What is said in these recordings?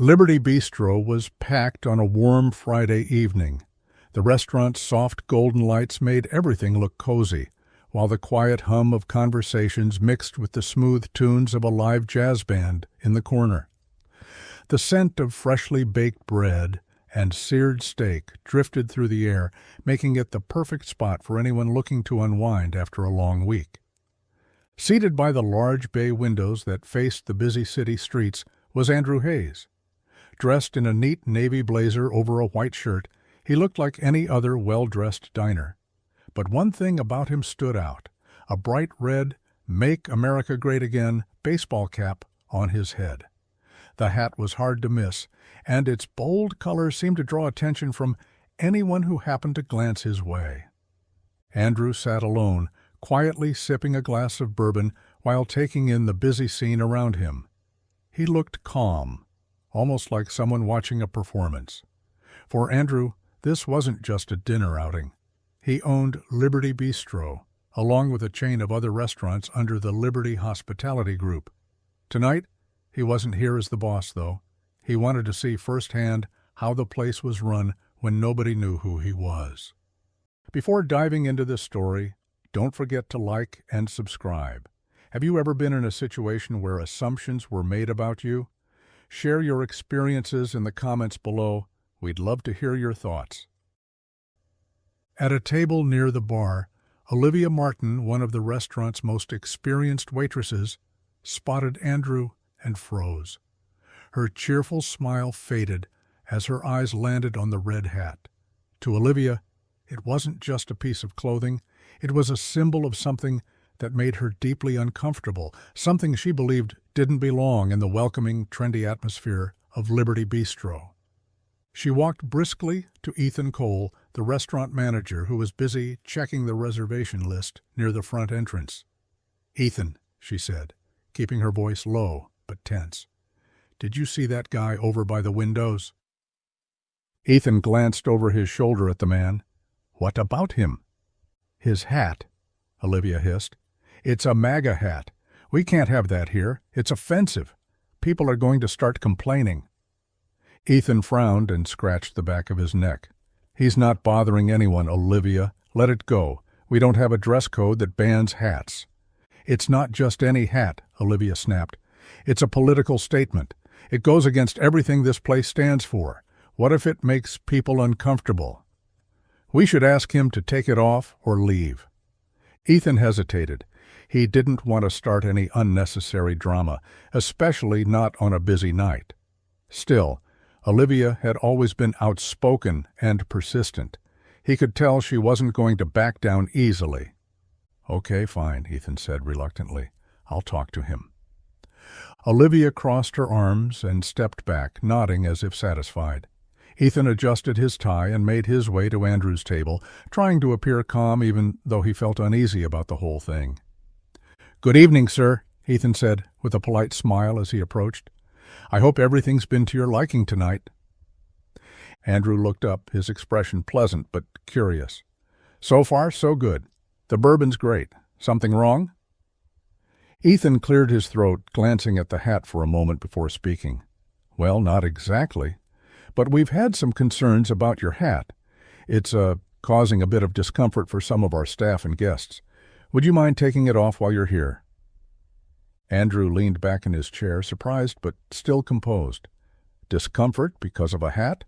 Liberty Bistro was packed on a warm Friday evening. The restaurant's soft golden lights made everything look cozy, while the quiet hum of conversations mixed with the smooth tunes of a live jazz band in the corner. The scent of freshly baked bread and seared steak drifted through the air, making it the perfect spot for anyone looking to unwind after a long week. Seated by the large bay windows that faced the busy city streets was Andrew Hayes. Dressed in a neat navy blazer over a white shirt, he looked like any other well-dressed diner. But one thing about him stood out: a bright red "Make America Great Again" baseball cap on his head. The hat was hard to miss, and its bold color seemed to draw attention from anyone who happened to glance his way. Andrew sat alone, quietly sipping a glass of bourbon while taking in the busy scene around him. He looked calm, almost like someone watching a performance. For Andrew, this wasn't just a dinner outing. He owned Liberty Bistro, along with a chain of other restaurants under the Liberty Hospitality Group. Tonight, he wasn't here as the boss, though. He wanted to see firsthand how the place was run when nobody knew who he was. Before diving into this story, don't forget to like and subscribe. Have you ever been in a situation where assumptions were made about you? Share your experiences in the comments below. We'd love to hear your thoughts. At a table near the bar, Olivia Martin, one of the restaurant's most experienced waitresses, spotted Andrew and froze. Her cheerful smile faded as her eyes landed on the red hat. To Olivia, it wasn't just a piece of clothing. It was a symbol of something that made her deeply uncomfortable, something she believed didn't belong in the welcoming, trendy atmosphere of Liberty Bistro. She walked briskly to Ethan Cole, the restaurant manager who was busy checking the reservation list near the front entrance. "Ethan," she said, keeping her voice low but tense, "did you see that guy over by the windows?" Ethan glanced over his shoulder at the man. "What about him?" "His hat," Olivia hissed. "It's a MAGA hat. We can't have that here. It's offensive. People are going to start complaining." Ethan frowned and scratched the back of his neck. "He's not bothering anyone, Olivia. Let it go. We don't have a dress code that bans hats." "It's not just any hat," Olivia snapped. "It's a political statement. It goes against everything this place stands for. What if it makes people uncomfortable? We should ask him to take it off or leave." Ethan hesitated. He didn't want to start any unnecessary drama, especially not on a busy night. Still, Olivia had always been outspoken and persistent. He could tell she wasn't going to back down easily. "Okay, fine," Ethan said reluctantly. "I'll talk to him." Olivia crossed her arms and stepped back, nodding as if satisfied. Ethan adjusted his tie and made his way to Andrew's table, trying to appear calm even though he felt uneasy about the whole thing. "Good evening, sir," Ethan said with a polite smile as he approached. "I hope everything's been to your liking tonight." Andrew looked up, his expression pleasant but curious. "So far, so good. The bourbon's great. Something wrong?" Ethan cleared his throat, glancing at the hat for a moment before speaking. "Well, not exactly. But we've had some concerns about your hat. It's causing a bit of discomfort for some of our staff and guests. Would you mind taking it off while you're here?" Andrew leaned back in his chair, surprised but still composed. Discomfort because of a hat?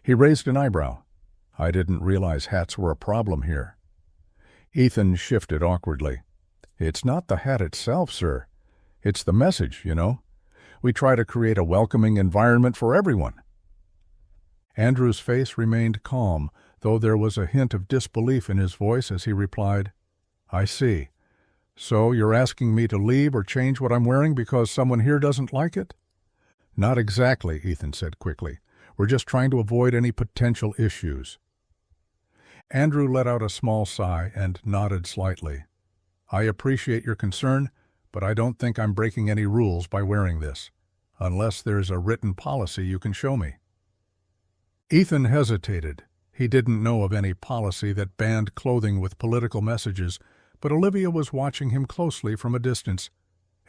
He raised an eyebrow. "I didn't realize hats were a problem here." Ethan shifted awkwardly. "It's not the hat itself, sir. It's the message, you know. We try to create a welcoming environment for everyone." Andrew's face remained calm, though there was a hint of disbelief in his voice as he replied, "I see. So you're asking me to leave or change what I'm wearing because someone here doesn't like it?" "Not exactly," Ethan said quickly. "We're just trying to avoid any potential issues." Andrew let out a small sigh and nodded slightly. "I appreciate your concern, but I don't think I'm breaking any rules by wearing this, unless there's a written policy you can show me." Ethan hesitated. He didn't know of any policy that banned clothing with political messages, but Olivia was watching him closely from a distance,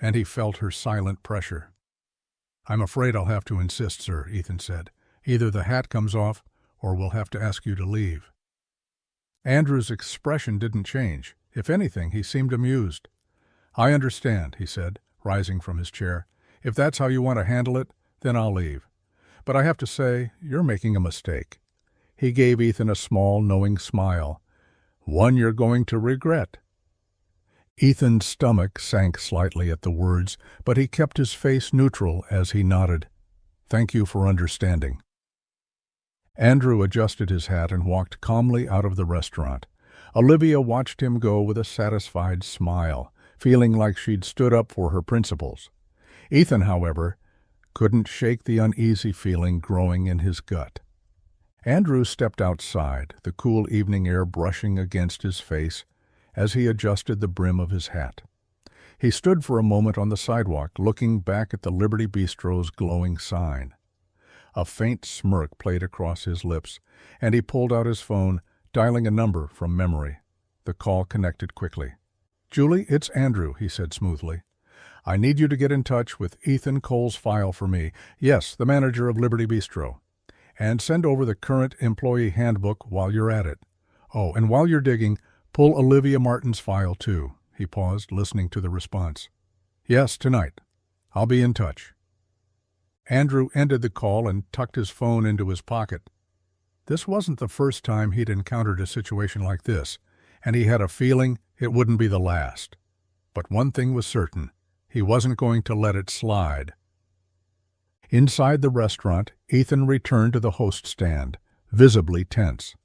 and he felt her silent pressure. "I'm afraid I'll have to insist, sir," Ethan said. "Either the hat comes off, or we'll have to ask you to leave." Andrew's expression didn't change. If anything, he seemed amused. "I understand," he said, rising from his chair. "If that's how you want to handle it, then I'll leave. But I have to say, you're making a mistake." He gave Ethan a small, knowing smile. "One you're going to regret." Ethan's stomach sank slightly at the words, but he kept his face neutral as he nodded. "Thank you for understanding." Andrew adjusted his hat and walked calmly out of the restaurant. Olivia watched him go with a satisfied smile, feeling like she'd stood up for her principles. Ethan, however, couldn't shake the uneasy feeling growing in his gut. Andrew stepped outside, the cool evening air brushing against his face as he adjusted the brim of his hat. He stood for a moment on the sidewalk, looking back at the Liberty Bistro's glowing sign. A faint smirk played across his lips, and he pulled out his phone, dialing a number from memory. The call connected quickly. "Julie, it's Andrew," he said smoothly. "I need you to get in touch with Ethan Cole's file for me. Yes, the manager of Liberty Bistro. And send over the current employee handbook while you're at it. Oh, and while you're digging, pull Olivia Martin's file too." He paused, listening to the response. "Yes, tonight. I'll be in touch." Andrew ended the call and tucked his phone into his pocket. This wasn't the first time he'd encountered a situation like this, and he had a feeling it wouldn't be the last. But one thing was certain: he wasn't going to let it slide. Inside the restaurant, Ethan returned to the host stand, visibly tense.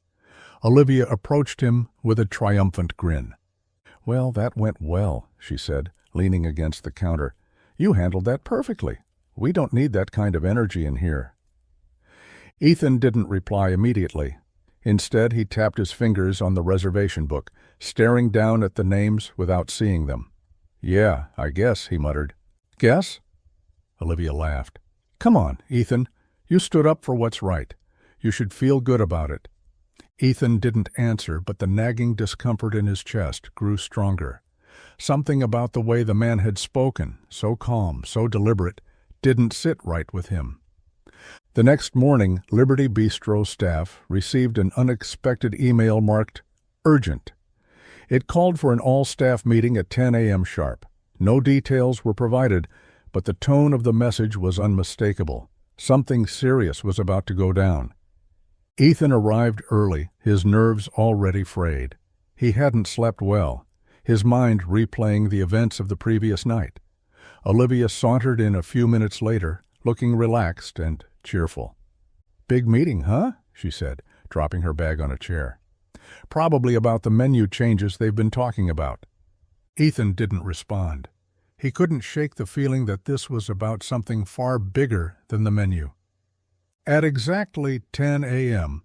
Olivia approached him with a triumphant grin. "Well, that went well," she said, leaning against the counter. "You handled that perfectly. We don't need that kind of energy in here." Ethan didn't reply immediately. Instead, he tapped his fingers on the reservation book, staring down at the names without seeing them. "Yeah, I guess," he muttered. "Guess?" Olivia laughed. "Come on, Ethan. You stood up for what's right. You should feel good about it." Ethan didn't answer, but the nagging discomfort in his chest grew stronger. Something about the way the man had spoken, so calm, so deliberate, didn't sit right with him. The next morning, Liberty Bistro staff received an unexpected email marked urgent. It called for an all-staff meeting at 10 a.m. sharp. No details were provided, but the tone of the message was unmistakable. Something serious was about to go down. Ethan arrived early, his nerves already frayed. He hadn't slept well, his mind replaying the events of the previous night. Olivia sauntered in a few minutes later, looking relaxed and cheerful. "Big meeting, huh?" she said, dropping her bag on a chair. "Probably about the menu changes they've been talking about." Ethan didn't respond. He couldn't shake the feeling that this was about something far bigger than the menu. At exactly 10 a.m.,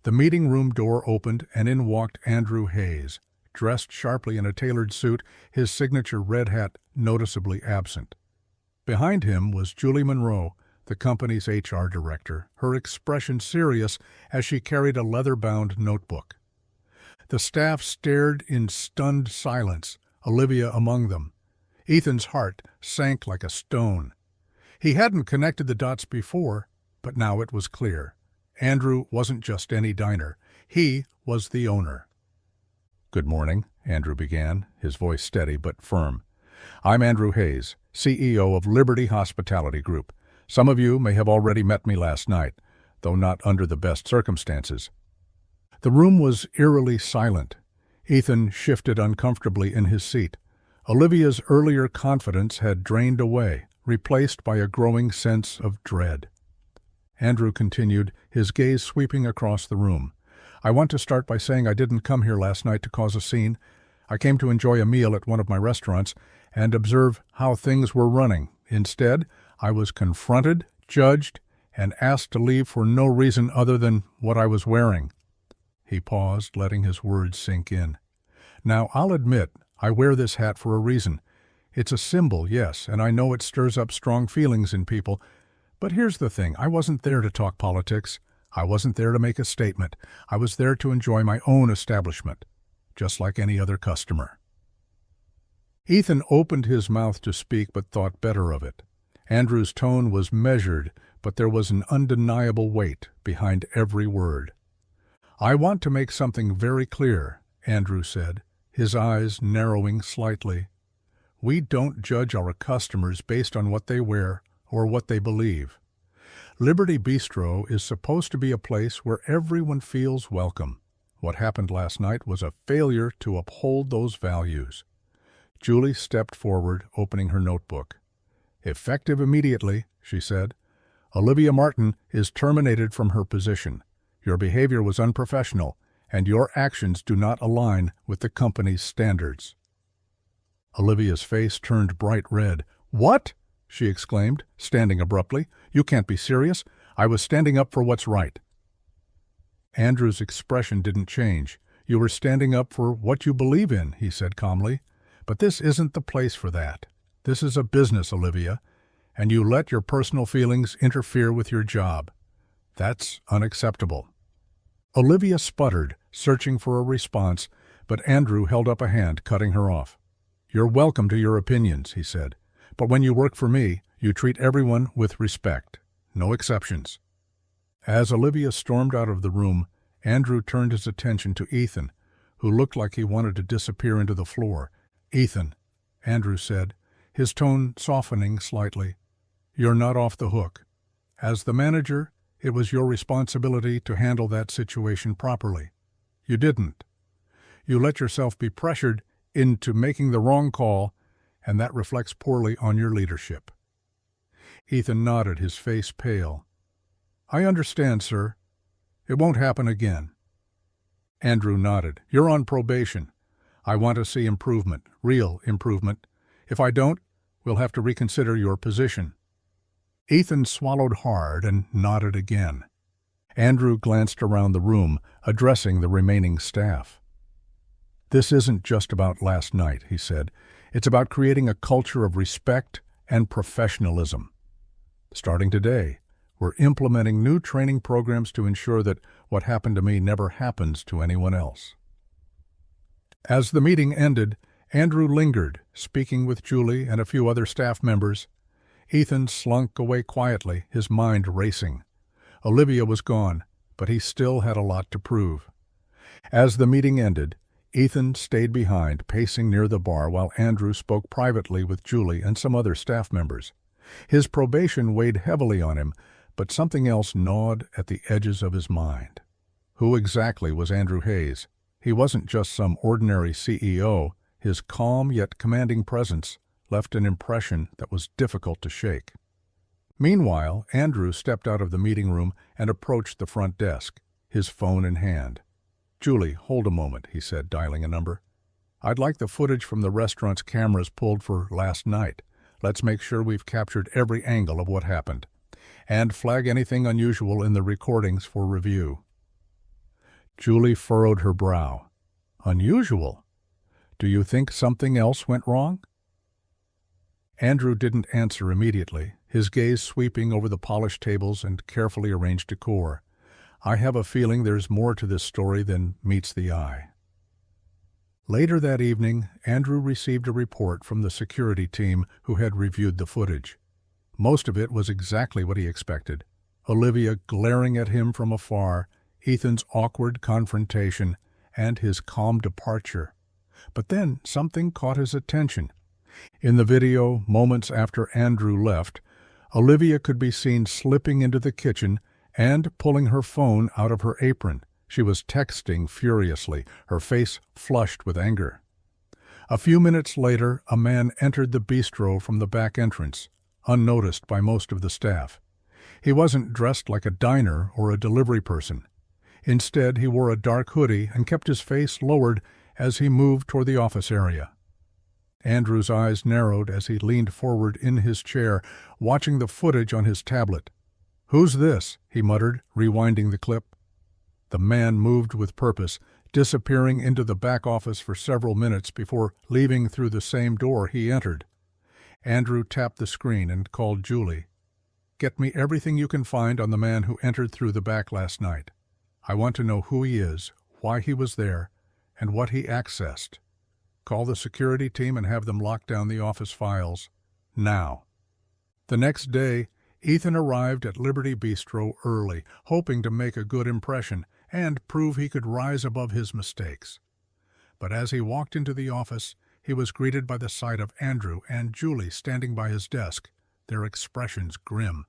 the meeting room door opened and in walked Andrew Hayes, dressed sharply in a tailored suit, his signature red hat noticeably absent. Behind him was Julie Monroe, the company's HR director, her expression serious as she carried a leather-bound notebook. The staff stared in stunned silence, Olivia among them. Ethan's heart sank like a stone. He hadn't connected the dots before, but now it was clear. Andrew wasn't just any diner. He was the owner. "Good morning," Andrew began, his voice steady but firm. "I'm Andrew Hayes, CEO of Liberty Hospitality Group. Some of you may have already met me last night, though not under the best circumstances." The room was eerily silent. Ethan shifted uncomfortably in his seat. Olivia's earlier confidence had drained away, replaced by a growing sense of dread. Andrew continued, his gaze sweeping across the room. "I want to start by saying I didn't come here last night to cause a scene. I came to enjoy a meal at one of my restaurants and observe how things were running. Instead, I was confronted, judged, and asked to leave for no reason other than what I was wearing." He paused, letting his words sink in. "Now, I'll admit, I wear this hat for a reason. It's a symbol, yes, and I know it stirs up strong feelings in people. But here's the thing, I wasn't there to talk politics. I wasn't there to make a statement. I was there to enjoy my own establishment, just like any other customer." Ethan opened his mouth to speak but thought better of it. Andrew's tone was measured, but there was an undeniable weight behind every word. "I want to make something very clear," Andrew said, his eyes narrowing slightly. "We don't judge our customers based on what they wear or what they believe. Liberty Bistro is supposed to be a place where everyone feels welcome. What happened last night was a failure to uphold those values." Julie stepped forward, opening her notebook. "Effective immediately," she said. "Olivia Martin is terminated from her position. Your behavior was unprofessional, and your actions do not align with the company's standards." Olivia's face turned bright red. "What?" she exclaimed, standing abruptly. "You can't be serious. I was standing up for what's right." Andrew's expression didn't change. "You were standing up for what you believe in," he said calmly. "But this isn't the place for that. This is a business, Olivia, and you let your personal feelings interfere with your job. That's unacceptable." Olivia sputtered, searching for a response, but Andrew held up a hand, cutting her off. "You're welcome to your opinions," he said, "but when you work for me, you treat everyone with respect. No exceptions." As Olivia stormed out of the room, Andrew turned his attention to Ethan, who looked like he wanted to disappear into the floor. "Ethan," Andrew said, his tone softening slightly, "you're not off the hook. As the manager, it was your responsibility to handle that situation properly. You didn't. You let yourself be pressured into making the wrong call, and that reflects poorly on your leadership." Ethan nodded, his face pale. "I understand, sir. It won't happen again." Andrew nodded. "You're on probation. I want to see improvement, real improvement. If I don't, we'll have to reconsider your position." Ethan swallowed hard and nodded again. Andrew glanced around the room, addressing the remaining staff. "This isn't just about last night," he said. "It's about creating a culture of respect and professionalism. Starting today, we're implementing new training programs to ensure that what happened to me never happens to anyone else." As the meeting ended, Andrew lingered, speaking with Julie and a few other staff members. Ethan slunk away quietly, his mind racing. Olivia was gone, but he still had a lot to prove. As the meeting ended, Ethan stayed behind, pacing near the bar while Andrew spoke privately with Julie and some other staff members. His probation weighed heavily on him, but something else gnawed at the edges of his mind. Who exactly was Andrew Hayes? He wasn't just some ordinary CEO. His calm yet commanding presence left an impression that was difficult to shake. Meanwhile, Andrew stepped out of the meeting room and approached the front desk, his phone in hand. "Julie, hold a moment," he said, dialing a number. "I'd like the footage from the restaurant's cameras pulled for last night. Let's make sure we've captured every angle of what happened. And flag anything unusual in the recordings for review." Julie furrowed her brow. "Unusual? Do you think something else went wrong?" Andrew didn't answer immediately, his gaze sweeping over the polished tables and carefully arranged decor. "I have a feeling there's more to this story than meets the eye." Later that evening, Andrew received a report from the security team who had reviewed the footage. Most of it was exactly what he expected. Olivia glaring at him from afar, Ethan's awkward confrontation, and his calm departure. But then something caught his attention. In the video, moments after Andrew left, Olivia could be seen slipping into the kitchen and pulling her phone out of her apron. She was texting furiously, her face flushed with anger. A few minutes later, a man entered the bistro from the back entrance, unnoticed by most of the staff. He wasn't dressed like a diner or a delivery person. Instead, he wore a dark hoodie and kept his face lowered as he moved toward the office area. Andrew's eyes narrowed as he leaned forward in his chair, watching the footage on his tablet. "Who's this?" he muttered, rewinding the clip. The man moved with purpose, disappearing into the back office for several minutes before leaving through the same door he entered. Andrew tapped the screen and called Julie. "Get me everything you can find on the man who entered through the back last night. I want to know who he is, why he was there, and what he accessed. Call the security team and have them lock down the office files. Now." The next day, Ethan arrived at Liberty Bistro early, hoping to make a good impression and prove he could rise above his mistakes. But as he walked into the office, he was greeted by the sight of Andrew and Julie standing by his desk, their expressions grim.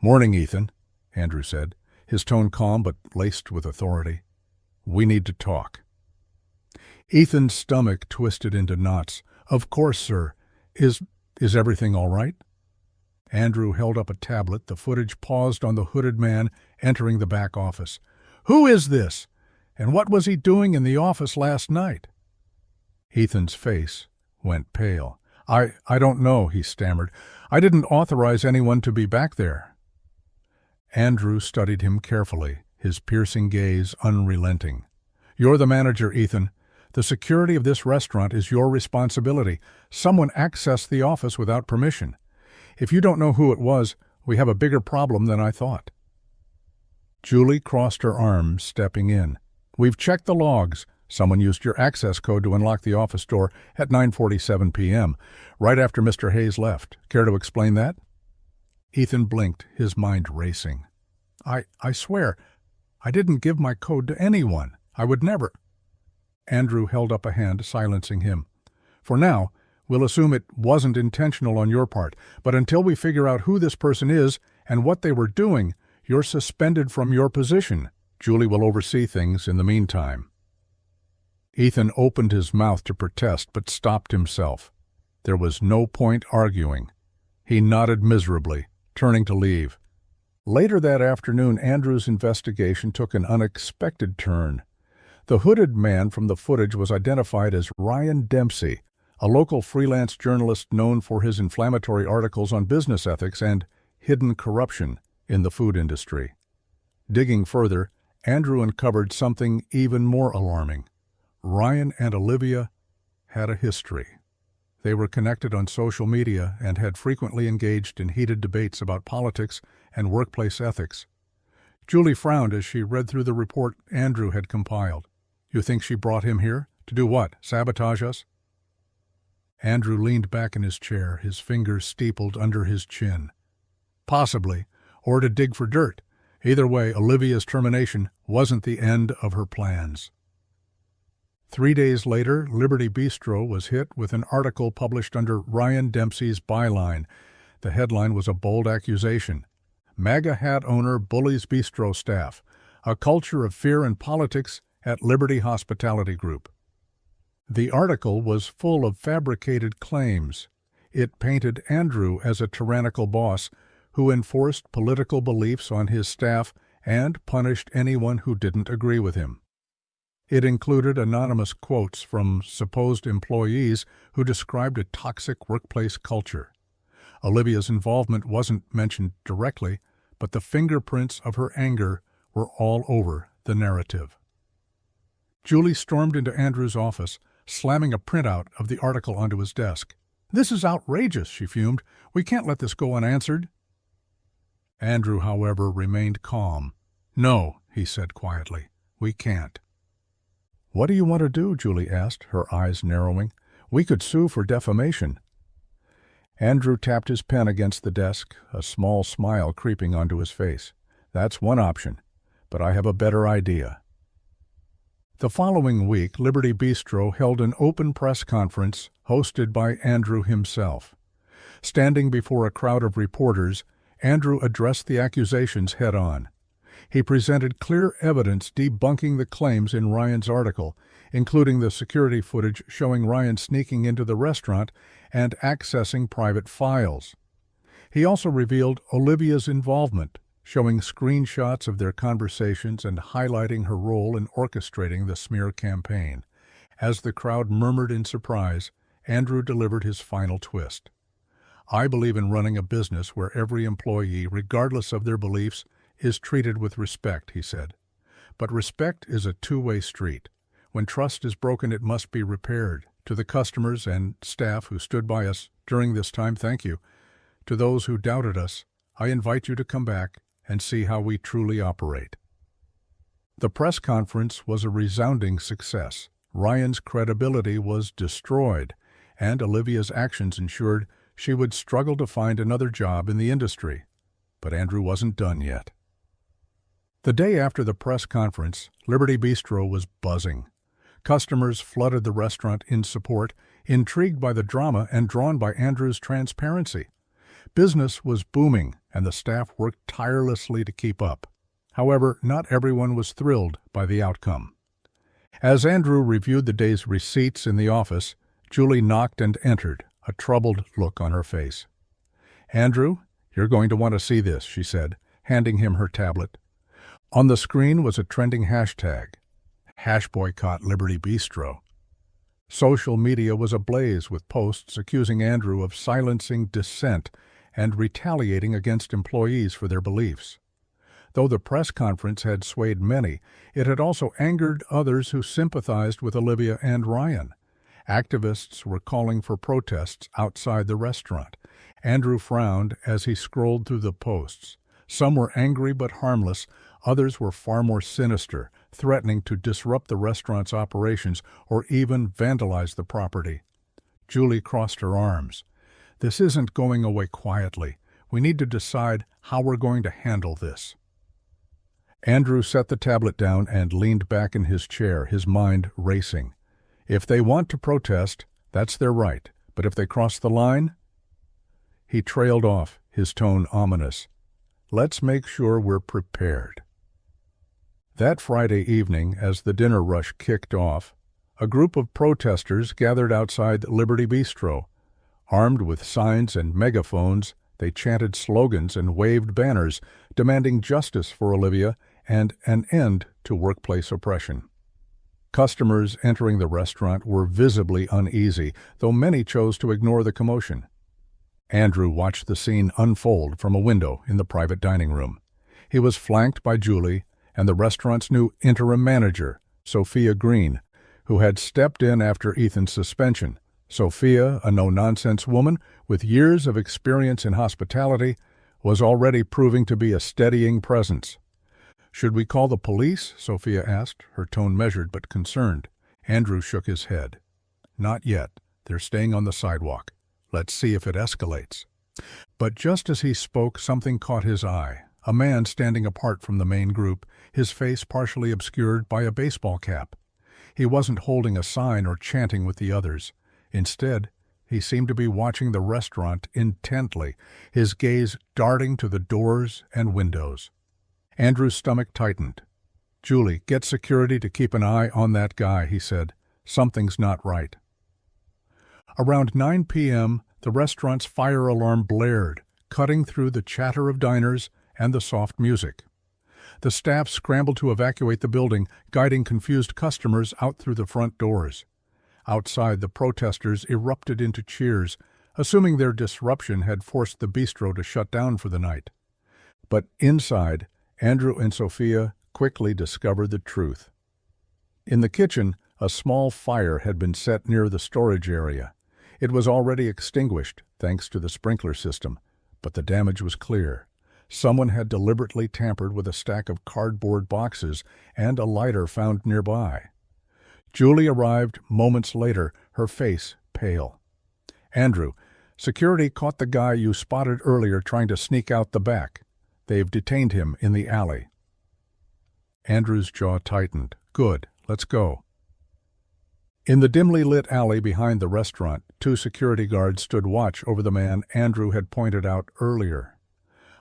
"Morning, Ethan," Andrew said, his tone calm but laced with authority. "We need to talk." Ethan's stomach twisted into knots. "Of course, sir. Is everything all right?" Andrew held up a tablet. The footage paused on the hooded man entering the back office. "Who is this? And what was he doing in the office last night?" Ethan's face went pale. I don't know," he stammered. "I didn't authorize anyone to be back there." Andrew studied him carefully, his piercing gaze unrelenting. "You're the manager, Ethan. The security of this restaurant is your responsibility. Someone accessed the office without permission. If you don't know who it was, we have a bigger problem than I thought." Julie crossed her arms, stepping in. "We've checked the logs. Someone used your access code to unlock the office door at 9:47 p.m., right after Mr. Hayes left. Care to explain that?" Ethan blinked, his mind racing. I swear, I didn't give my code to anyone. I would never." Andrew held up a hand, silencing him. "For now, we'll assume it wasn't intentional on your part, but until we figure out who this person is and what they were doing, you're suspended from your position. Julie will oversee things in the meantime." Ethan opened his mouth to protest, but stopped himself. There was no point arguing. He nodded miserably, turning to leave. Later that afternoon, Andrew's investigation took an unexpected turn. The hooded man from the footage was identified as Ryan Dempsey, a local freelance journalist known for his inflammatory articles on business ethics and hidden corruption in the food industry. Digging further, Andrew uncovered something even more alarming. Ryan and Olivia had a history. They were connected on social media and had frequently engaged in heated debates about politics and workplace ethics. Julie frowned as she read through the report Andrew had compiled. "You think she brought him here? To do what? Sabotage us?" Andrew leaned back in his chair, his fingers steepled under his chin. "Possibly, or to dig for dirt. Either way, Olivia's termination wasn't the end of her plans." 3 days later, Liberty Bistro was hit with an article published under Ryan Dempsey's byline. The headline was a bold accusation. "MAGA hat owner bullies bistro staff. A culture of fear and politics at Liberty Hospitality Group." The article was full of fabricated claims. It painted Andrew as a tyrannical boss who enforced political beliefs on his staff and punished anyone who didn't agree with him. It included anonymous quotes from supposed employees who described a toxic workplace culture. Olivia's involvement wasn't mentioned directly, but the fingerprints of her anger were all over the narrative. Julie stormed into Andrew's office, slamming a printout of the article onto his desk. "This is outrageous," she fumed. "We can't let this go unanswered." Andrew, however, remained calm. "No," he said quietly, "we can't." "What do you want to do?" Julie asked, her eyes narrowing. "We could sue for defamation." Andrew tapped his pen against the desk, a small smile creeping onto his face. "That's one option, but I have a better idea." The following week, Liberty Bistro held an open press conference hosted by Andrew himself. Standing before a crowd of reporters, Andrew addressed the accusations head-on. He presented clear evidence debunking the claims in Ryan's article, including the security footage showing Ryan sneaking into the restaurant and accessing private files. He also revealed Olivia's involvement, showing screenshots of their conversations and highlighting her role in orchestrating the smear campaign. As the crowd murmured in surprise, Andrew delivered his final twist. "I believe in running a business where every employee, regardless of their beliefs, is treated with respect," he said. "But respect is a two-way street. When trust is broken, it must be repaired. To the customers and staff who stood by us during this time, thank you. To those who doubted us, I invite you to come back and see how we truly operate." The press conference was a resounding success. Ryan's credibility was destroyed, and Olivia's actions ensured she would struggle to find another job in the industry. But Andrew wasn't done yet. The day after the press conference, Liberty Bistro was buzzing. Customers flooded the restaurant in support, intrigued by the drama and drawn by Andrew's transparency. Business was booming, and the staff worked tirelessly to keep up. However, not everyone was thrilled by the outcome. As Andrew reviewed the day's receipts in the office, Julie knocked and entered, a troubled look on her face. "Andrew, you're going to want to see this," she said, handing him her tablet. On the screen was a trending hashtag, #boycott Liberty Bistro. Social media was ablaze with posts accusing Andrew of silencing dissent and retaliating against employees for their beliefs. Though the press conference had swayed many, it had also angered others who sympathized with Olivia and Ryan. Activists were calling for protests outside the restaurant. Andrew frowned as he scrolled through the posts. Some were angry but harmless, others were far more sinister, threatening to disrupt the restaurant's operations or even vandalize the property. Julie crossed her arms. "This isn't going away quietly. We need to decide how we're going to handle this." Andrew set the tablet down and leaned back in his chair, his mind racing. If they want to protest, that's their right, but if they cross the line? He trailed off, his tone ominous. "Let's make sure we're prepared." That Friday evening, as the dinner rush kicked off, a group of protesters gathered outside Liberty Bistro. Armed with signs and megaphones, they chanted slogans and waved banners, demanding justice for Olivia and an end to workplace oppression. Customers entering the restaurant were visibly uneasy, though many chose to ignore the commotion. Andrew watched the scene unfold from a window in the private dining room. He was flanked by Julie and the restaurant's new interim manager, Sophia Green, who had stepped in after Ethan's suspension. Sophia, a no-nonsense woman with years of experience in hospitality, was already proving to be a steadying presence. "Should we call the police?" Sophia asked, her tone measured but concerned. Andrew shook his head. "Not yet. They're staying on the sidewalk. Let's see if it escalates." But just as he spoke, something caught his eye. A man standing apart from the main group, his face partially obscured by a baseball cap. He wasn't holding a sign or chanting with the others. Instead, he seemed to be watching the restaurant intently, his gaze darting to the doors and windows. Andrew's stomach tightened. "Julie, get security to keep an eye on that guy," he said. "Something's not right." Around 9 p.m., the restaurant's fire alarm blared, cutting through the chatter of diners and the soft music. The staff scrambled to evacuate the building, guiding confused customers out through the front doors. Outside, the protesters erupted into cheers, assuming their disruption had forced the bistro to shut down for the night. But inside, Andrew and Sophia quickly discovered the truth. In the kitchen, a small fire had been set near the storage area. It was already extinguished, thanks to the sprinkler system, but the damage was clear. Someone had deliberately tampered with a stack of cardboard boxes and a lighter found nearby. Julie arrived moments later, her face pale. "Andrew, security caught the guy you spotted earlier trying to sneak out the back. They've detained him in the alley." Andrew's jaw tightened. "Good, let's go." In the dimly lit alley behind the restaurant, 2 security guards stood watch over the man Andrew had pointed out earlier.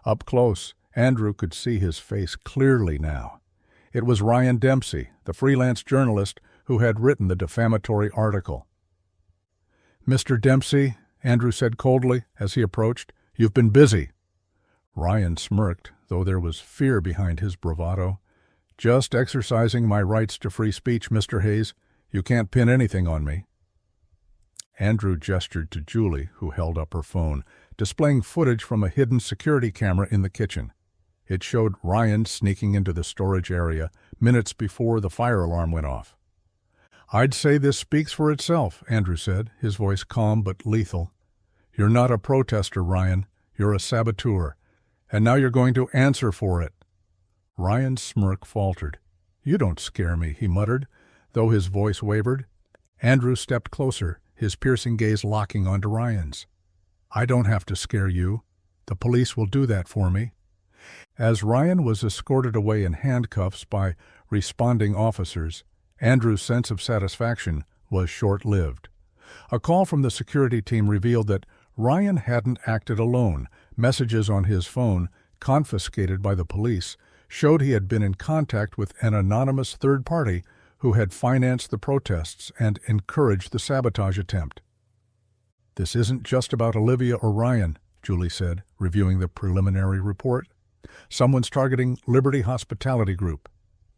Up close, Andrew could see his face clearly now. It was Ryan Dempsey, the freelance journalist who had written the defamatory article. "Mr. Dempsey," Andrew said coldly as he approached, "you've been busy." Ryan smirked, though there was fear behind his bravado. "Just exercising my rights to free speech, Mr. Hayes. You can't pin anything on me." Andrew gestured to Julie, who held up her phone, displaying footage from a hidden security camera in the kitchen. It showed Ryan sneaking into the storage area minutes before the fire alarm went off. "I'd say this speaks for itself," Andrew said, his voice calm but lethal. "You're not a protester, Ryan. You're a saboteur. And now you're going to answer for it." Ryan's smirk faltered. "You don't scare me," he muttered, though his voice wavered. Andrew stepped closer, his piercing gaze locking onto Ryan's. I don't have to scare you. The police will do that for me. As Ryan was escorted away in handcuffs by responding officers, Andrew's sense of satisfaction was short-lived. A call from the security team revealed that Ryan hadn't acted alone. Messages on his phone, confiscated by the police, showed he had been in contact with an anonymous third party who had financed the protests and encouraged the sabotage attempt. "This isn't just about Olivia or Ryan," Julie said, reviewing the preliminary report. "Someone's targeting Liberty Hospitality Group.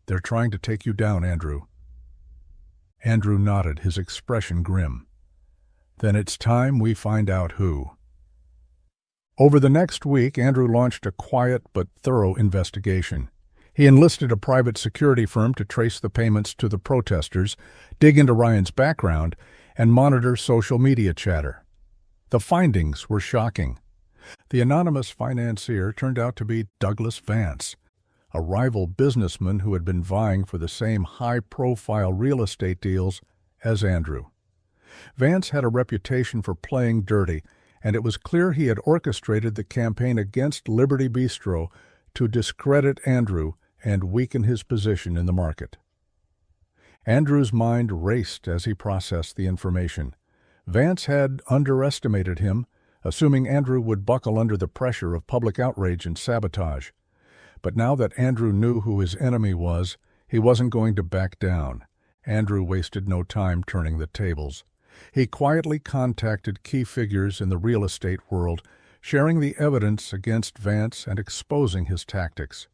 They're trying to take you down, Andrew." Andrew nodded, his expression grim. "Then it's time we find out who." Over the next week, Andrew launched a quiet but thorough investigation. He enlisted a private security firm to trace the payments to the protesters, dig into Ryan's background, and monitor social media chatter. The findings were shocking. The anonymous financier turned out to be Douglas Vance, a rival businessman who had been vying for the same high-profile real estate deals as Andrew. Vance had a reputation for playing dirty, and it was clear he had orchestrated the campaign against Liberty Bistro to discredit Andrew and weaken his position in the market. Andrew's mind raced as he processed the information. Vance had underestimated him, assuming Andrew would buckle under the pressure of public outrage and sabotage. But now that Andrew knew who his enemy was, he wasn't going to back down. Andrew wasted no time turning the tables. He quietly contacted key figures in the real estate world, sharing the evidence against Vance and exposing his tactics.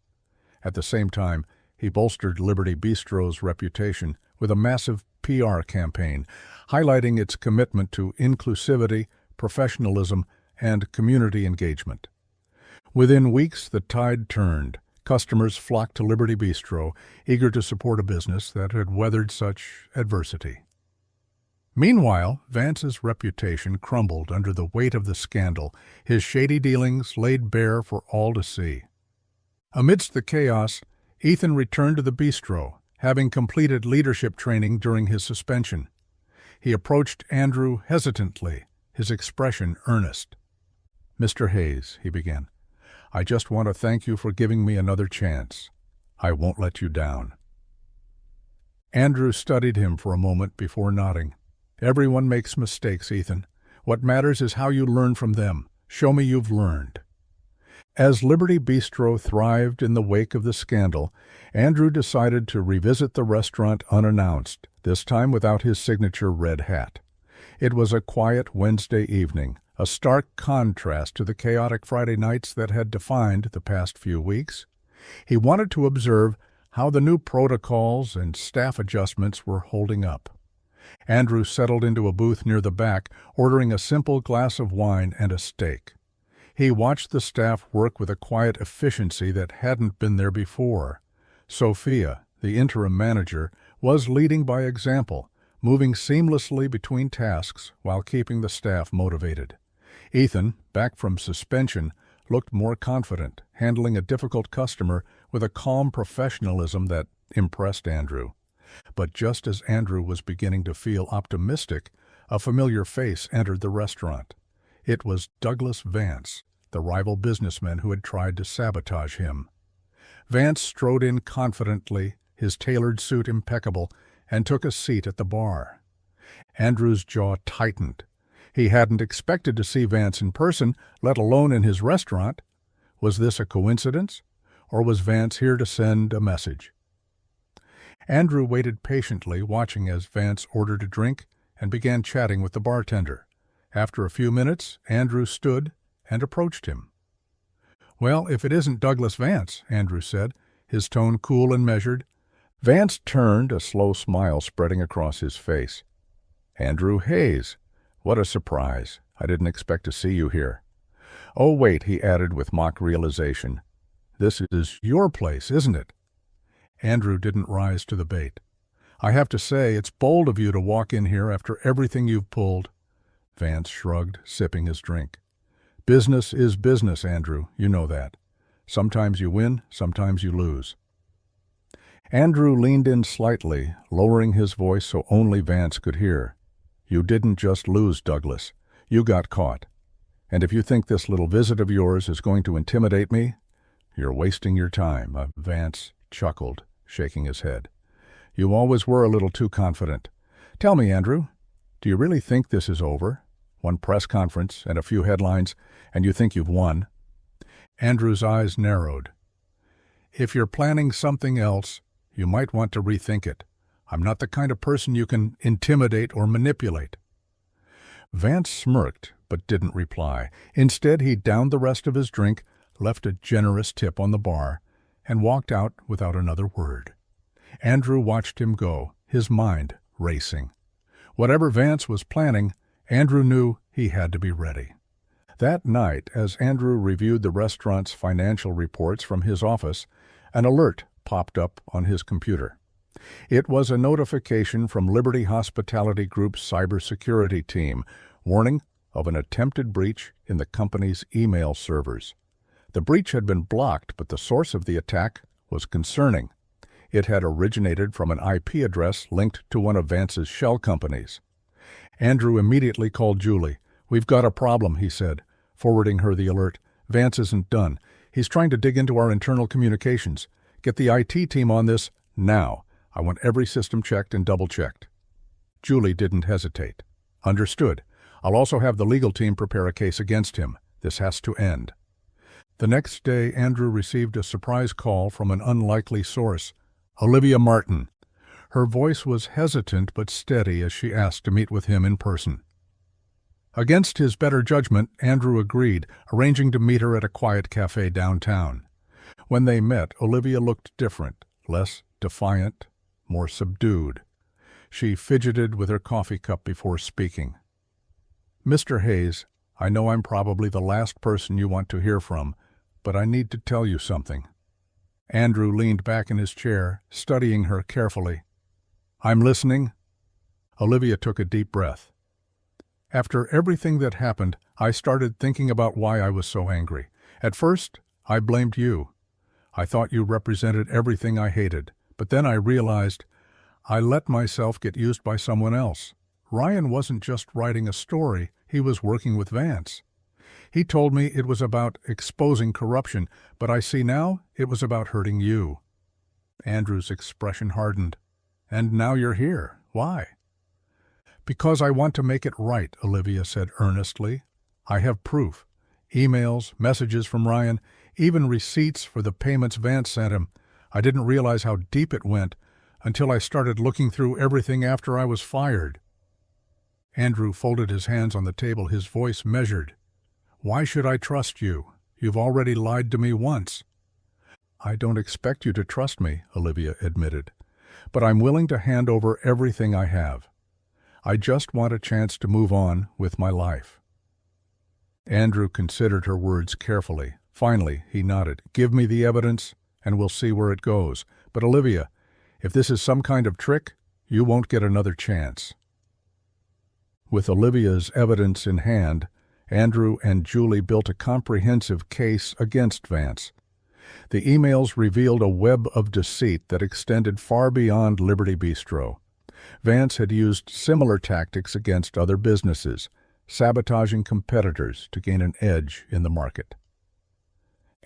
At the same time, he bolstered Liberty Bistro's reputation with a massive PR campaign, highlighting its commitment to inclusivity, professionalism, and community engagement. Within weeks, the tide turned. Customers flocked to Liberty Bistro, eager to support a business that had weathered such adversity. Meanwhile, Vance's reputation crumbled under the weight of the scandal, his shady dealings laid bare for all to see. Amidst the chaos, Ethan returned to the bistro, having completed leadership training during his suspension. He approached Andrew hesitantly, his expression earnest. "Mr. Hayes," he began, "I just want to thank you for giving me another chance. I won't let you down." Andrew studied him for a moment before nodding. "Everyone makes mistakes, Ethan. What matters is how you learn from them. Show me you've learned." As Liberty Bistro thrived in the wake of the scandal, Andrew decided to revisit the restaurant unannounced, this time without his signature red hat. It was a quiet Wednesday evening, a stark contrast to the chaotic Friday nights that had defined the past few weeks. He wanted to observe how the new protocols and staff adjustments were holding up. Andrew settled into a booth near the back, ordering a simple glass of wine and a steak. He watched the staff work with a quiet efficiency that hadn't been there before. Sophia, the interim manager, was leading by example, moving seamlessly between tasks while keeping the staff motivated. Ethan, back from suspension, looked more confident, handling a difficult customer with a calm professionalism that impressed Andrew. But just as Andrew was beginning to feel optimistic, a familiar face entered the restaurant. It was Douglas Vance, the rival businessman who had tried to sabotage him. Vance strode in confidently, his tailored suit impeccable, and took a seat at the bar. Andrew's jaw tightened. He hadn't expected to see Vance in person, let alone in his restaurant. Was this a coincidence, or was Vance here to send a message? Andrew waited patiently, watching as Vance ordered a drink and began chatting with the bartender. After a few minutes, Andrew stood and approached him. "Well, if it isn't Douglas Vance," Andrew said, his tone cool and measured. Vance turned, a slow smile spreading across his face. "Andrew Hayes. What a surprise. I didn't expect to see you here." "Oh, wait," he added with mock realization. "This is your place, isn't it?" Andrew didn't rise to the bait. "I have to say, it's bold of you to walk in here after everything you've pulled." Vance shrugged, sipping his drink. "Business is business, Andrew. You know that. Sometimes you win, sometimes you lose." Andrew leaned in slightly, lowering his voice so only Vance could hear. "You didn't just lose, Douglas. You got caught." And if you think this little visit of yours is going to intimidate me, you're wasting your time." Vance chuckled, shaking his head. "You always were a little too confident. Tell me, Andrew, do you really think this is over? One press conference and a few headlines, and you think you've won?" Andrew's eyes narrowed. "If you're planning something else, you might want to rethink it. I'm not the kind of person you can intimidate or manipulate." Vance smirked, but didn't reply. Instead, he downed the rest of his drink, left a generous tip on the bar, and walked out without another word. Andrew watched him go, his mind racing. Whatever Vance was planning, Andrew knew he had to be ready. That night, as Andrew reviewed the restaurant's financial reports from his office, an alert popped up on his computer. It was a notification from Liberty Hospitality Group's cybersecurity team, warning of an attempted breach in the company's email servers. The breach had been blocked, but the source of the attack was concerning. It had originated from an IP address linked to one of Vance's shell companies. Andrew immediately called Julie. "We've got a problem," he said, forwarding her the alert. "Vance isn't done. He's trying to dig into our internal communications. Get the IT team on this now. I want every system checked and double-checked." Julie didn't hesitate. "Understood. I'll also have the legal team prepare a case against him. This has to end." The next day, Andrew received a surprise call from an unlikely source, Olivia Martin. Her voice was hesitant but steady as she asked to meet with him in person. Against his better judgment, Andrew agreed, arranging to meet her at a quiet cafe downtown. When they met, Olivia looked different, less defiant, more subdued. She fidgeted with her coffee cup before speaking. "Mr. Hayes, I know I'm probably the last person you want to hear from, but I need to tell you something." Andrew leaned back in his chair, studying her carefully. "I'm listening." Olivia took a deep breath. "After everything that happened, I started thinking about why I was so angry. At first, I blamed you. I thought you represented everything I hated, but then I realized I let myself get used by someone else. Ryan wasn't just writing a story, he was working with Vance. He told me it was about exposing corruption, but I see now it was about hurting you." Andrew's expression hardened. "And now you're here. Why?" "Because I want to make it right," Olivia said earnestly. "I have proof. Emails, messages from Ryan, even receipts for the payments Vance sent him. I didn't realize how deep it went until I started looking through everything after I was fired." Andrew folded his hands on the table, his voice measured. "Why should I trust you? You've already lied to me once." "I don't expect you to trust me," Olivia admitted, "but I'm willing to hand over everything I have. I just want a chance to move on with my life." Andrew considered her words carefully. Finally, he nodded. "Give me the evidence, and we'll see where it goes. But Olivia, if this is some kind of trick, you won't get another chance." With Olivia's evidence in hand, Andrew and Julie built a comprehensive case against Vance. The emails revealed a web of deceit that extended far beyond Liberty Bistro. Vance had used similar tactics against other businesses, sabotaging competitors to gain an edge in the market.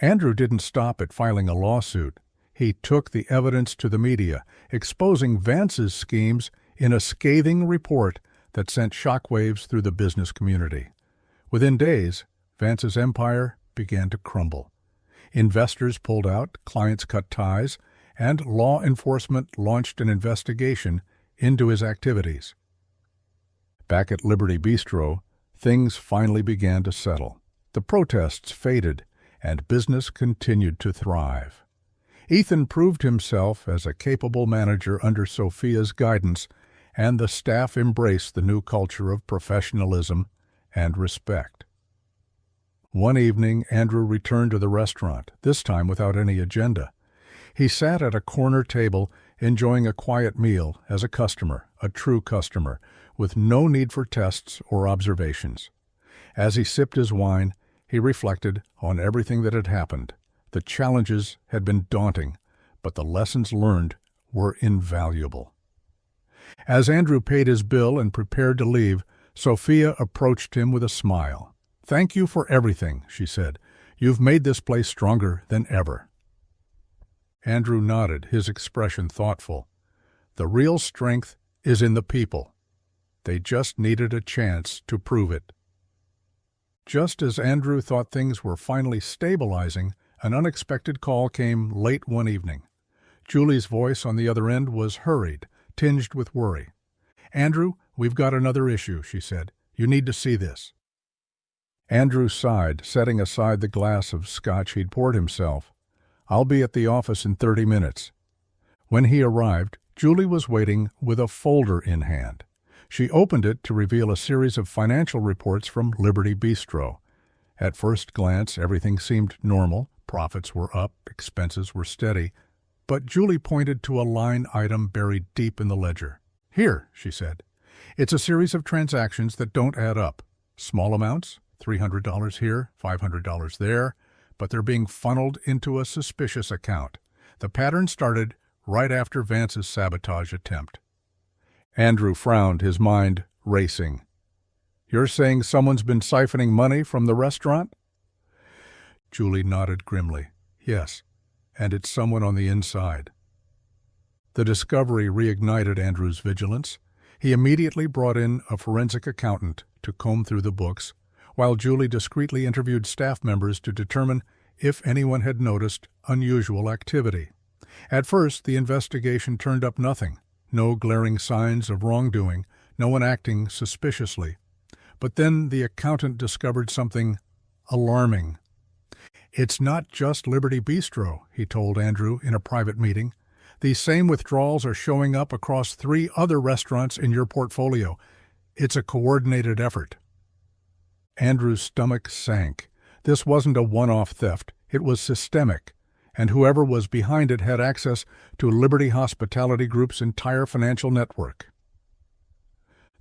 Andrew didn't stop at filing a lawsuit. He took the evidence to the media, exposing Vance's schemes in a scathing report that sent shockwaves through the business community. Within days, Vance's empire began to crumble. Investors pulled out, clients cut ties, and law enforcement launched an investigation into his activities. Back at Liberty Bistro, things finally began to settle. The protests faded, and business continued to thrive. Ethan proved himself as a capable manager under Sophia's guidance, and the staff embraced the new culture of professionalism and respect. One evening, Andrew returned to the restaurant, this time without any agenda. He sat at a corner table, enjoying a quiet meal as a customer, a true customer, with no need for tests or observations. As he sipped his wine, he reflected on everything that had happened. The challenges had been daunting, but the lessons learned were invaluable. As Andrew paid his bill and prepared to leave, Sophia approached him with a smile. "Thank you for everything," she said. "You've made this place stronger than ever." Andrew nodded, his expression thoughtful. "The real strength is in the people. They just needed a chance to prove it." Just as Andrew thought things were finally stabilizing, an unexpected call came late one evening. Julie's voice on the other end was hurried, tinged with worry. "Andrew, we've got another issue," she said. "You need to see this." Andrew sighed, setting aside the glass of scotch he'd poured himself. "I'll be at the office in 30 minutes. When he arrived, Julie was waiting with a folder in hand. She opened it to reveal a series of financial reports from Liberty Bistro. At first glance, everything seemed normal. Profits were up, expenses were steady. But Julie pointed to a line item buried deep in the ledger. "Here," she said. "It's a series of transactions that don't add up. Small amounts, $300 here, $500 there, but they're being funneled into a suspicious account. The pattern started right after Vance's sabotage attempt." Andrew frowned, his mind racing. "You're saying someone's been siphoning money from the restaurant?" Julie nodded grimly. "Yes, and it's someone on the inside." The discovery reignited Andrew's vigilance. He immediately brought in a forensic accountant to comb through the books, while Julie discreetly interviewed staff members to determine if anyone had noticed unusual activity. At first, the investigation turned up nothing. No glaring signs of wrongdoing, no one acting suspiciously. But then the accountant discovered something alarming. "It's not just Liberty Bistro," he told Andrew in a private meeting. "These same withdrawals are showing up across 3 other restaurants in your portfolio. It's a coordinated effort." Andrew's stomach sank. This wasn't a one-off theft. It was systemic, and whoever was behind it had access to Liberty Hospitality Group's entire financial network.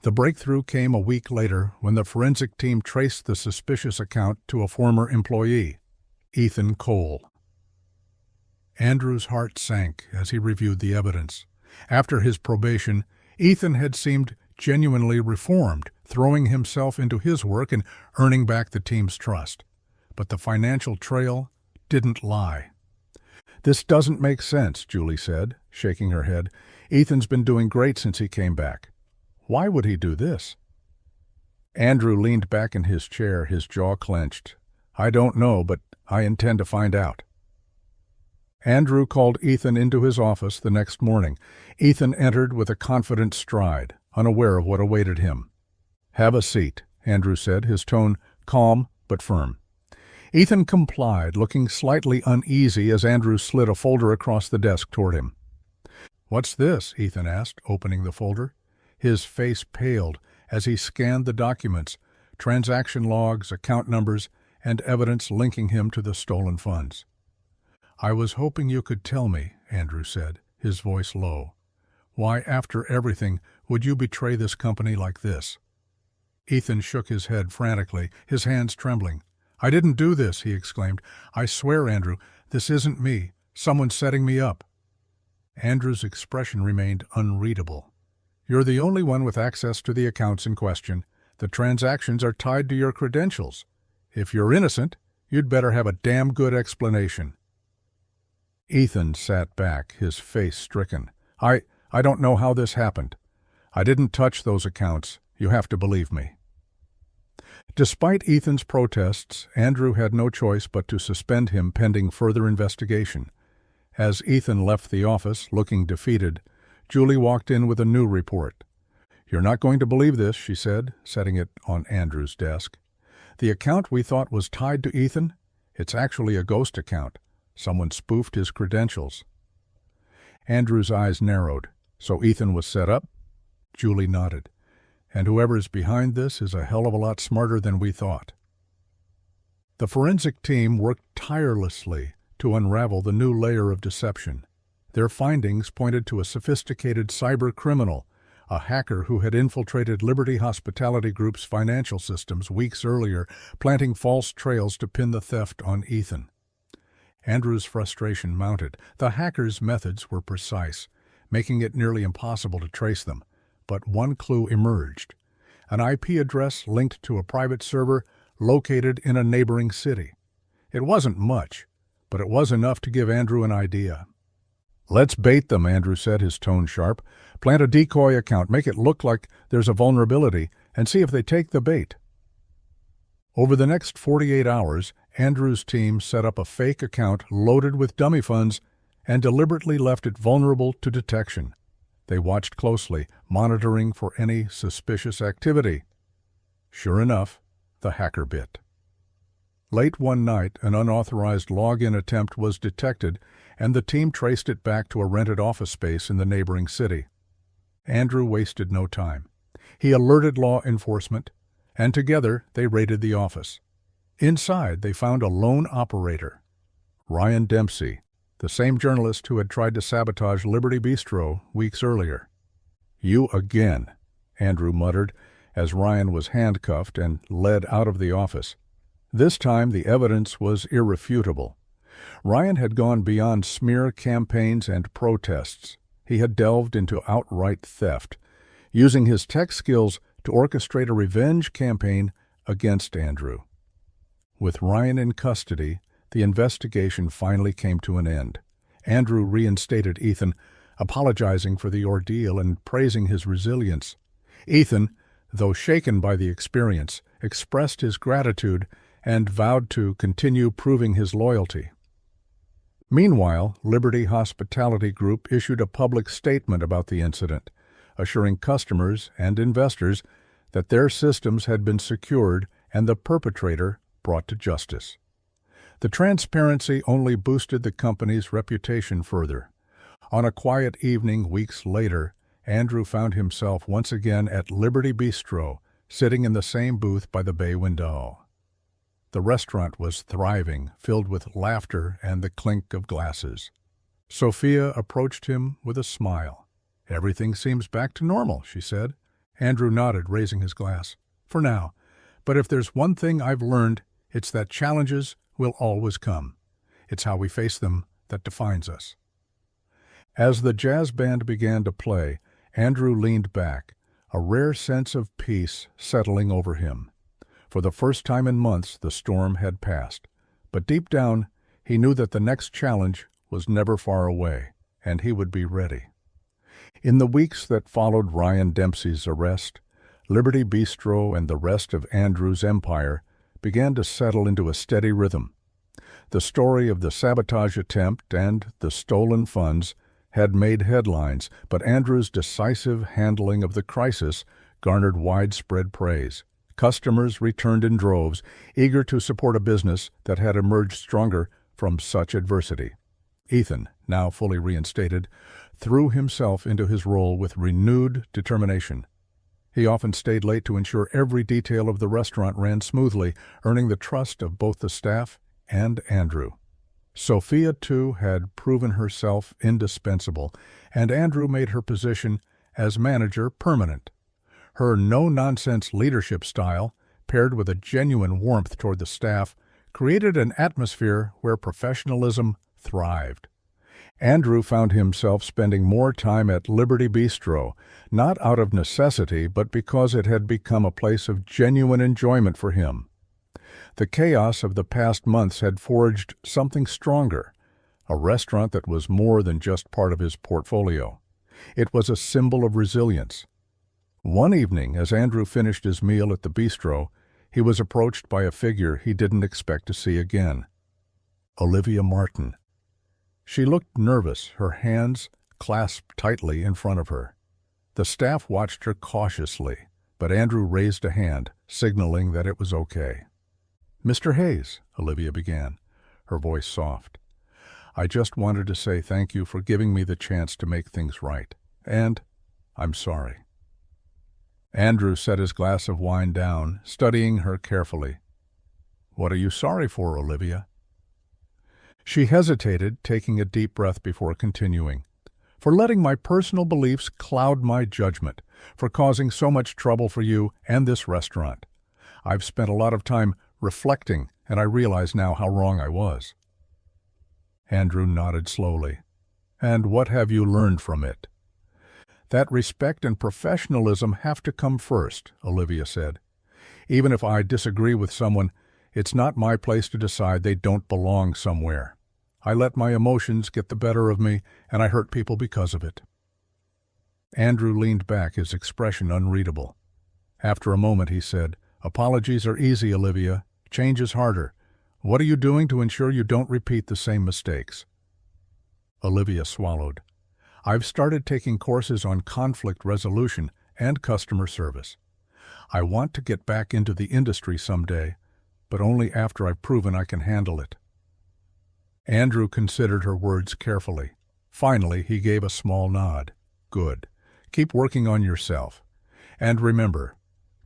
The breakthrough came a week later when the forensic team traced the suspicious account to a former employee, Ethan Cole. Andrew's heart sank as he reviewed the evidence. After his probation, Ethan had seemed genuinely reformed, throwing himself into his work and earning back the team's trust. But the financial trail didn't lie. "This doesn't make sense," Julie said, shaking her head. "Ethan's been doing great since he came back. Why would he do this?" Andrew leaned back in his chair, his jaw clenched. "I don't know, but I intend to find out." Andrew called Ethan into his office the next morning. Ethan entered with a confident stride, unaware of what awaited him. "Have a seat," Andrew said, his tone calm but firm. Ethan complied, looking slightly uneasy as Andrew slid a folder across the desk toward him. "What's this?" Ethan asked, opening the folder. His face paled as he scanned the documents, transaction logs, account numbers, and evidence linking him to the stolen funds. "I was hoping you could tell me," Andrew said, his voice low. "Why, after everything, would you betray this company like this?" Ethan shook his head frantically, his hands trembling. "I didn't do this," he exclaimed. "I swear, Andrew, this isn't me. Someone's setting me up." Andrew's expression remained unreadable. "You're the only one with access to the accounts in question. The transactions are tied to your credentials. If you're innocent, you'd better have a damn good explanation." Ethan sat back, his face stricken. I don't know how this happened. I didn't touch those accounts. You have to believe me." Despite Ethan's protests, Andrew had no choice but to suspend him pending further investigation. As Ethan left the office, looking defeated, Julie walked in with a new report. "You're not going to believe this," she said, setting it on Andrew's desk. "The account we thought was tied to Ethan, it's actually a ghost account. Someone spoofed his credentials." Andrew's eyes narrowed. "So Ethan was set up?" Julie nodded. "And whoever's behind this is a hell of a lot smarter than we thought." The forensic team worked tirelessly to unravel the new layer of deception. Their findings pointed to a sophisticated cyber criminal, a hacker who had infiltrated Liberty Hospitality Group's financial systems weeks earlier, planting false trails to pin the theft on Ethan. Andrew's frustration mounted. The hacker's methods were precise, making it nearly impossible to trace them. But one clue emerged. An IP address linked to a private server located in a neighboring city. It wasn't much, but it was enough to give Andrew an idea. "Let's bait them," Andrew said, his tone sharp. "Plant a decoy account, make it look like there's a vulnerability, and see if they take the bait." Over the next 48 hours, Andrew's team set up a fake account loaded with dummy funds and deliberately left it vulnerable to detection. They watched closely, monitoring for any suspicious activity. Sure enough, the hacker bit. Late one night, an unauthorized login attempt was detected, and the team traced it back to a rented office space in the neighboring city. Andrew wasted no time. He alerted law enforcement, and together they raided the office. Inside, they found a lone operator, Ryan Dempsey, the same journalist who had tried to sabotage Liberty Bistro weeks earlier. "You again," Andrew muttered as Ryan was handcuffed and led out of the office. This time the evidence was irrefutable. Ryan had gone beyond smear campaigns and protests. He had delved into outright theft, using his tech skills to orchestrate a revenge campaign against Andrew. With Ryan in custody, the investigation finally came to an end. Andrew reinstated Ethan, apologizing for the ordeal and praising his resilience. Ethan, though shaken by the experience, expressed his gratitude and vowed to continue proving his loyalty. Meanwhile, Liberty Hospitality Group issued a public statement about the incident, assuring customers and investors that their systems had been secured and the perpetrator brought to justice. The transparency only boosted the company's reputation further. On a quiet evening weeks later, Andrew found himself once again at Liberty Bistro, sitting in the same booth by the bay window. The restaurant was thriving, filled with laughter and the clink of glasses. Sophia approached him with a smile. "Everything seems back to normal," she said. Andrew nodded, raising his glass. "For now. But if there's one thing I've learned, it's that challenges will always come. It's how we face them that defines us." As the jazz band began to play, Andrew leaned back, a rare sense of peace settling over him. For the first time in months, the storm had passed. But deep down, he knew that the next challenge was never far away, and he would be ready. In the weeks that followed Ryan Dempsey's arrest, Liberty Bistro and the rest of Andrew's empire began to settle into a steady rhythm. The story of the sabotage attempt and the stolen funds had made headlines, but Andrew's decisive handling of the crisis garnered widespread praise. Customers returned in droves, eager to support a business that had emerged stronger from such adversity. Ethan, now fully reinstated, threw himself into his role with renewed determination. He often stayed late to ensure every detail of the restaurant ran smoothly, earning the trust of both the staff and Andrew. Sophia, too, had proven herself indispensable, and Andrew made her position as manager permanent. Her no-nonsense leadership style, paired with a genuine warmth toward the staff, created an atmosphere where professionalism thrived. Andrew found himself spending more time at Liberty Bistro, not out of necessity, but because it had become a place of genuine enjoyment for him. The chaos of the past months had forged something stronger, a restaurant that was more than just part of his portfolio. It was a symbol of resilience. One evening, as Andrew finished his meal at the bistro, he was approached by a figure he didn't expect to see again. Olivia Martin. She looked nervous, her hands clasped tightly in front of her. The staff watched her cautiously, but Andrew raised a hand, signaling that it was okay. "Mr. Hayes," Olivia began, her voice soft, "I just wanted to say thank you for giving me the chance to make things right. And I'm sorry." Andrew set his glass of wine down, studying her carefully. "What are you sorry for, Olivia?" She hesitated, taking a deep breath before continuing. "For letting my personal beliefs cloud my judgment, for causing so much trouble for you and this restaurant. I've spent a lot of time reflecting, and I realize now how wrong I was." Andrew nodded slowly. "And what have you learned from it?" "That respect and professionalism have to come first," Olivia said. Even if I disagree with someone, it's not my place to decide they don't belong somewhere. I let my emotions get the better of me, and I hurt people because of it." Andrew leaned back, his expression unreadable. After a moment he said, "Apologies are easy, Olivia. Change is harder. What are you doing to ensure you don't repeat the same mistakes?" Olivia swallowed. "I've started taking courses on conflict resolution and customer service. I want to get back into the industry someday, but only after I've proven I can handle it." Andrew considered her words carefully. Finally, he gave a small nod. "Good. Keep working on yourself. And remember,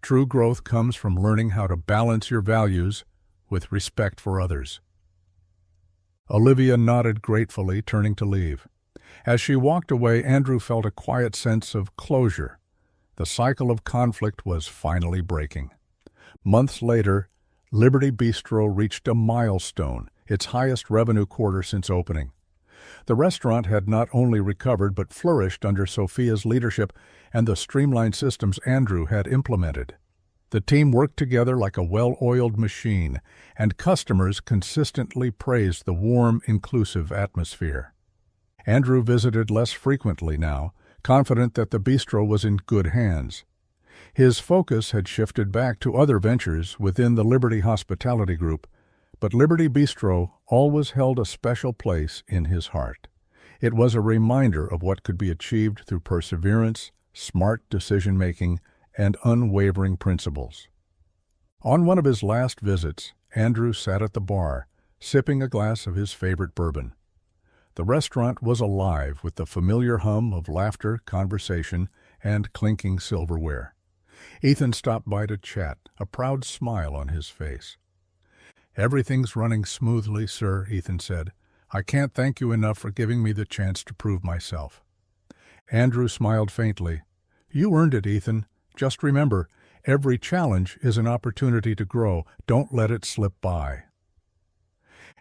true growth comes from learning how to balance your values with respect for others." Olivia nodded gratefully, turning to leave. As she walked away, Andrew felt a quiet sense of closure. The cycle of conflict was finally breaking. Months later, Liberty Bistro reached a milestone, its highest revenue quarter since opening. The restaurant had not only recovered but flourished under Sophia's leadership and the streamlined systems Andrew had implemented. The team worked together like a well-oiled machine, and customers consistently praised the warm, inclusive atmosphere. Andrew visited less frequently now, confident that the bistro was in good hands. His focus had shifted back to other ventures within the Liberty Hospitality Group, but Liberty Bistro always held a special place in his heart. It was a reminder of what could be achieved through perseverance, smart decision-making, and unwavering principles. On one of his last visits, Andrew sat at the bar, sipping a glass of his favorite bourbon. The restaurant was alive with the familiar hum of laughter, conversation, and clinking silverware. Ethan stopped by to chat, a proud smile on his face. "Everything's running smoothly, sir," Ethan said. "I can't thank you enough for giving me the chance to prove myself." Andrew smiled faintly. "You earned it, Ethan. Just remember, every challenge is an opportunity to grow. Don't let it slip by."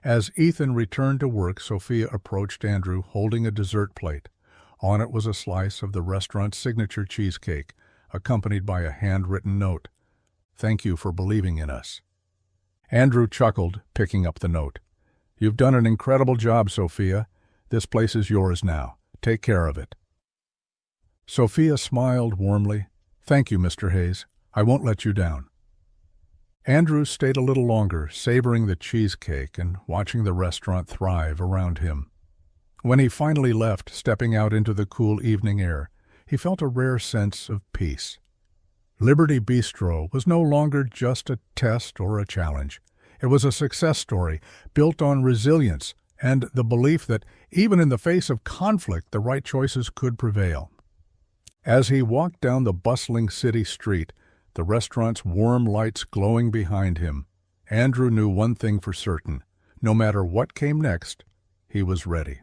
As Ethan returned to work, Sophia approached Andrew holding a dessert plate. On it was a slice of the restaurant's signature cheesecake, accompanied by a handwritten note. "Thank you for believing in us." Andrew chuckled, picking up the note. "You've done an incredible job, Sophia. This place is yours now. Take care of it." Sophia smiled warmly. "Thank you, Mr. Hayes. I won't let you down." Andrew stayed a little longer, savoring the cheesecake and watching the restaurant thrive around him. When he finally left, stepping out into the cool evening air, he felt a rare sense of peace. Liberty Bistro was no longer just a test or a challenge. It was a success story built on resilience and the belief that even in the face of conflict, the right choices could prevail. As he walked down the bustling city street, the restaurant's warm lights glowing behind him, Andrew knew one thing for certain. No matter what came next, he was ready.